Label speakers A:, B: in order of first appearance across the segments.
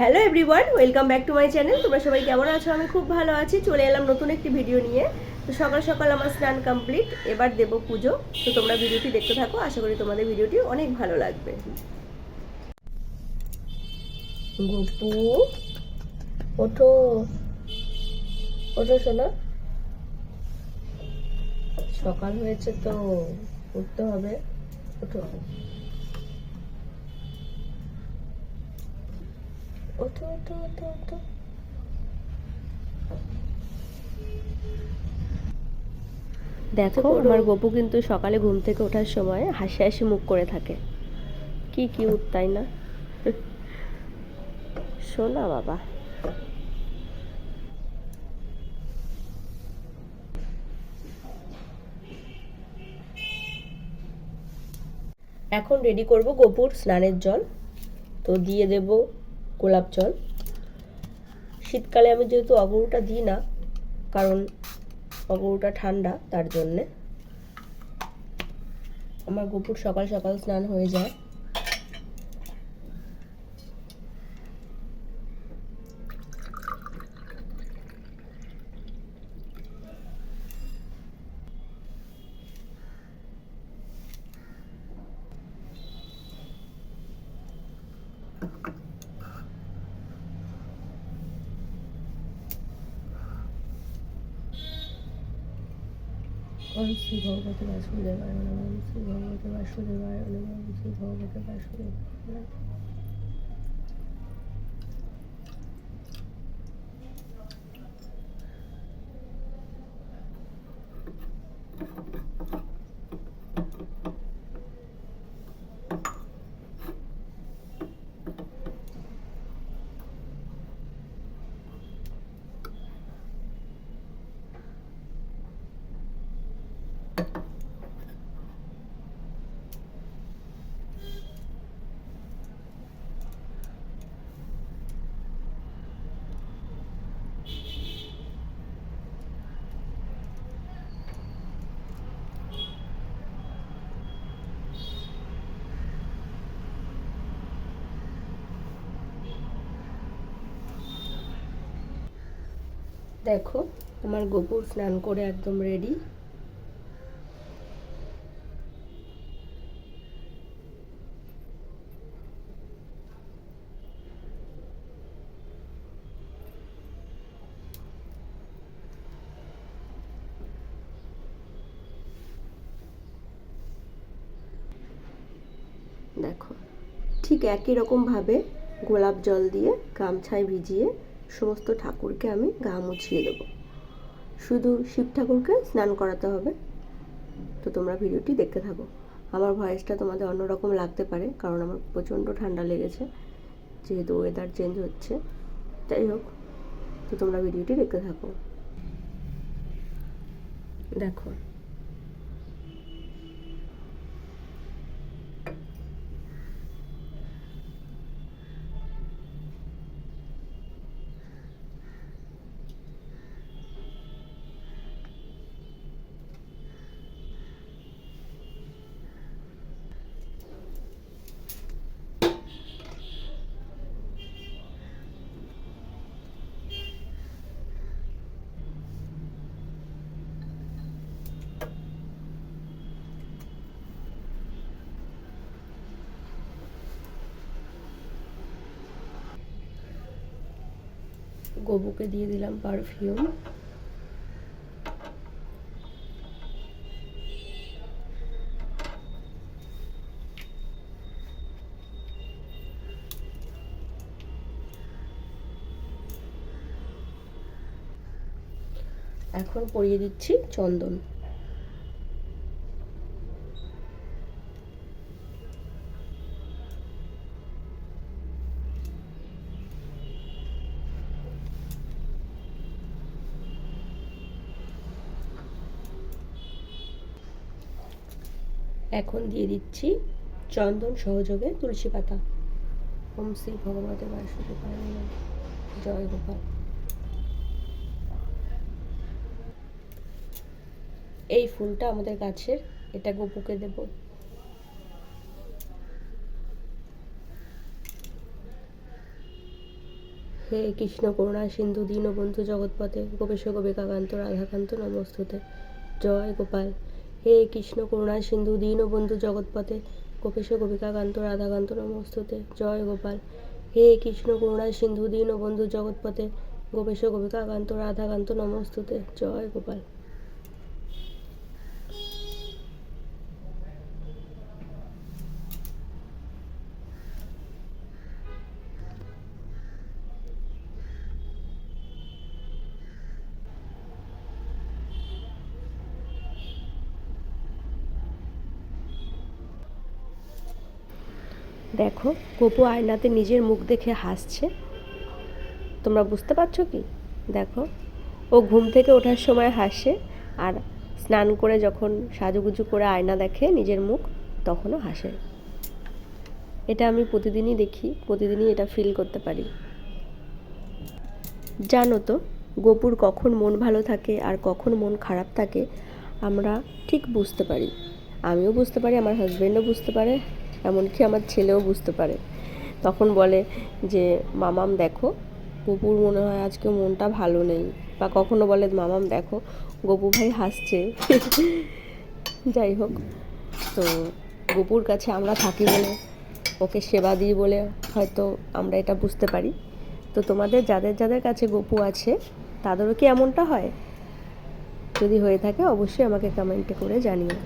A: Hello everyone, welcome back to my channel. তোমরা সবাই কেমন আছো? আমি খুব ভালো আছি। চলে এলাম নতুন একটি ভিডিও নিয়ে। তো সকাল সকাল আমার স্নান কমপ্লিট, এবার দেবো পুজো। তো তোমরা ভিডিওটি দেখতে থাকো, আশা করি তোমাদের ভিডিওটি অনেক ভালো লাগবে। গপু, ওঠো ওঠো সোনা, সকাল হয়েছে তো উঠতে হবে। ওঠো ওঠো ওঠো ওঠো ওঠো। দেখো আমার গপু কিন্তু সকালে ঘুম থেকে ওঠার সময় হাসি হাসি মুখ করে থাকে। কি কিউট তাই না? শোনা বাবা। এখন রেডি করব গপুর স্নানের জল। তো দিয়ে দেব গোলাপ জল। শীতকালে আমি যেহেতু অগরুটা দিই না, কারণ অগরুটা ঠান্ডা, তার জন্যে আমার গপুর সকাল সকাল স্নান হয়ে যায়। ওম শ্রী ভগবতী বাসুদেবায় নমঃ, ওম শ্রী ভগবতী বাসুদেবায় নমঃ, ওম শ্রী ভগবতী বাসুদেবায়। দেখো আমার গপুর স্নান করে একদম রেডি। দেখো ঠিক একই রকমভাবে গোলাপ জল দিয়ে গামছায় ভিজিয়ে সমস্ত ঠাকুরকে আমি গা মুছিয়ে দেবো। শুধু শিব ঠাকুরকে স্নান করাতে হবে। তো তোমরা ভিডিওটি দেখতে থাকো। আমার ভয়েসটা তোমাদের অন্যরকম লাগতে পারে, কারণ আমার প্রচণ্ড ঠান্ডা লেগেছে, যেহেতু ওয়েদার চেঞ্জ হচ্ছে। যাই হোক, তো তোমরা ভিডিওটি দেখতে থাকো। দেখো গবুকে দিয়ে দিলাম পারফিউম। এখন পরিয়ে দিচ্ছি চন্দন। এখন দিয়ে দিচ্ছি চন্দন সহযোগে তুলসী পাতা। ওম শ্রী ভগবতে বাসুদেবায় নমঃ। জয় গোপাল। এই ফুলটা আমাদের গাছের, এটা গপুকে দেব। হে কৃষ্ণ করুণা সিন্ধু দীনবন্ধু জগৎপতে গোপেশ গোপিকাকান্ত রাধাকান্ত নমস্তুতে। জয় গোপাল। হে কৃষ্ণ করুণা সিন্ধু দীনবন্ধু জগৎপতে গোপেশ গোপিকাকান্ত রাধাকান্ত নমস্তুতে। জয় গোপাল। হে কৃষ্ণ করুণা সিন্ধু দীনবন্ধু জগৎপতে গোপেশ গোপিকাকান্ত রাধাকান্ত নমস্তুতে। জয় গোপাল। দেখো গোপু আয়নাতে নিজের মুখ দেখে হাসছে, তোমরা বুঝতে পারছো কি? দেখো, ও ঘুম থেকে ওঠার সময় হাসে, আর স্নান করে যখন সাজুগুজু করে আয়না দেখে নিজের মুখ, তখনও হাসে। এটা আমি প্রতিদিনই দেখি, প্রতিদিনই এটা ফিল করতে পারি। জানো তো, গোপুর কখন মন ভালো থাকে আর কখন মন খারাপ থাকে আমরা ঠিক বুঝতে পারি। আমিও বুঝতে পারি, আমার হাজব্যান্ডও বুঝতে পারে, এমনকি আমার ছেলেও বুঝতে পারে। তখন বলে যে মামাম দেখো, গোপুর মনে হয় আজকে মনটা ভালো নেই, বা কখনো বলে মামাম দেখো গোপু ভাই হাসছে। যাই হোক, তো গোপুর কাছে আমরা থাকি বলে, ওকে সেবা দিই বলে হয়তো আমরা এটা বুঝতে পারি। তো তোমাদের যাদের যাদের কাছে গোপু আছে তাদেরও কি এমনটা হয়? যদি হয়ে থাকে অবশ্যই আমাকে কমেন্টে করে জানিও।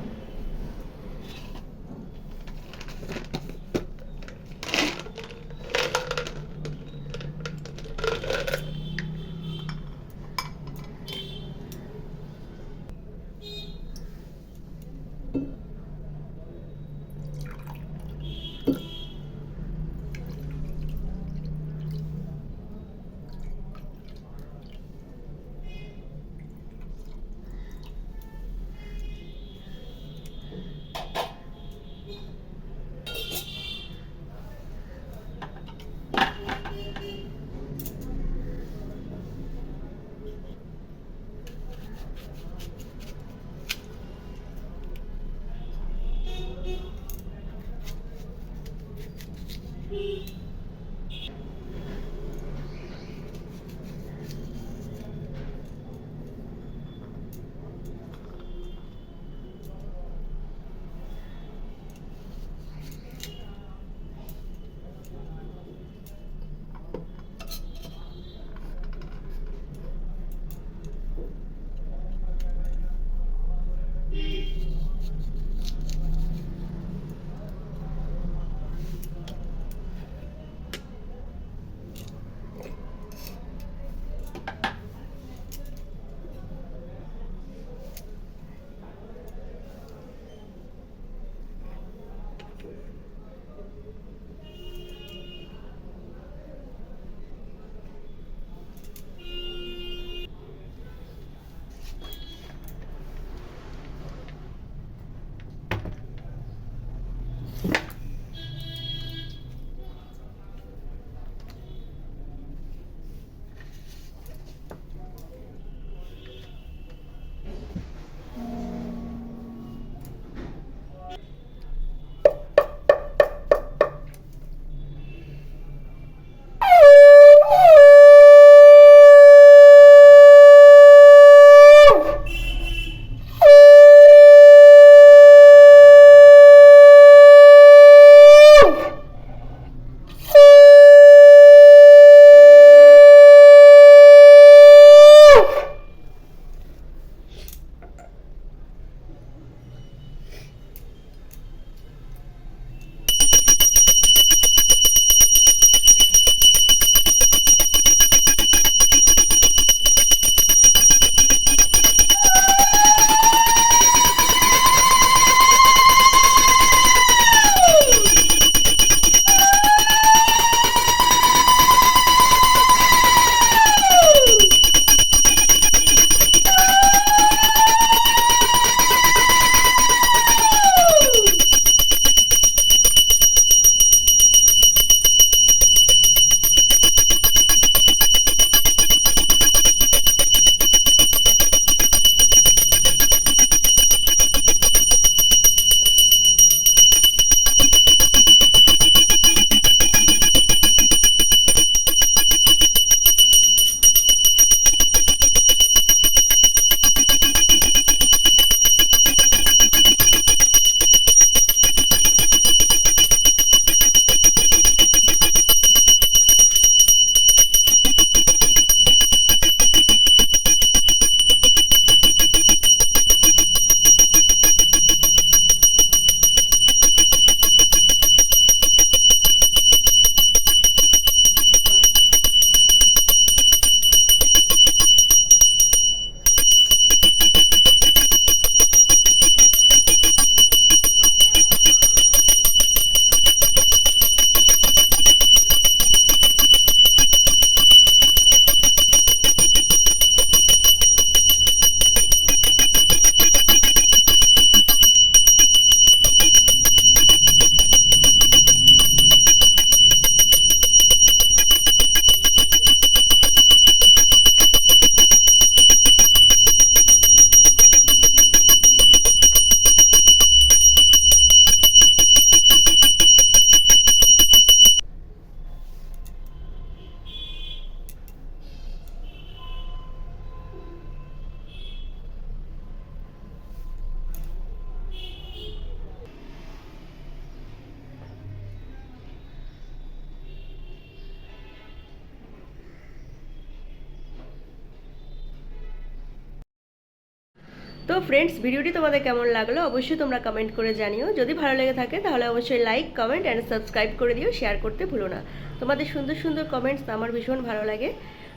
A: তো ফ্রেন্ডস, ভিডিওটি তোমাদের কেমন লাগলো অবশ্যই তোমরা কমেন্ট করে জানিও। যদি ভালো লেগে থাকে তাহলে অবশ্যই লাইক, কমেন্ট অ্যান্ড সাবস্ক্রাইব করে দিও, শেয়ার করতে ভুলো না। তোমাদের সুন্দর সুন্দর কমেন্টস আমার ভীষণ ভালো লাগে,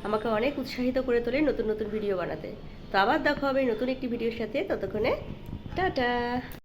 A: আমাকে অনেক উৎসাহিত করে তোলে নতুন নতুন ভিডিও বানাতে। তো আবার দেখা হবে নতুন একটি ভিডিওর সাথে, ততক্ষণে টাটা।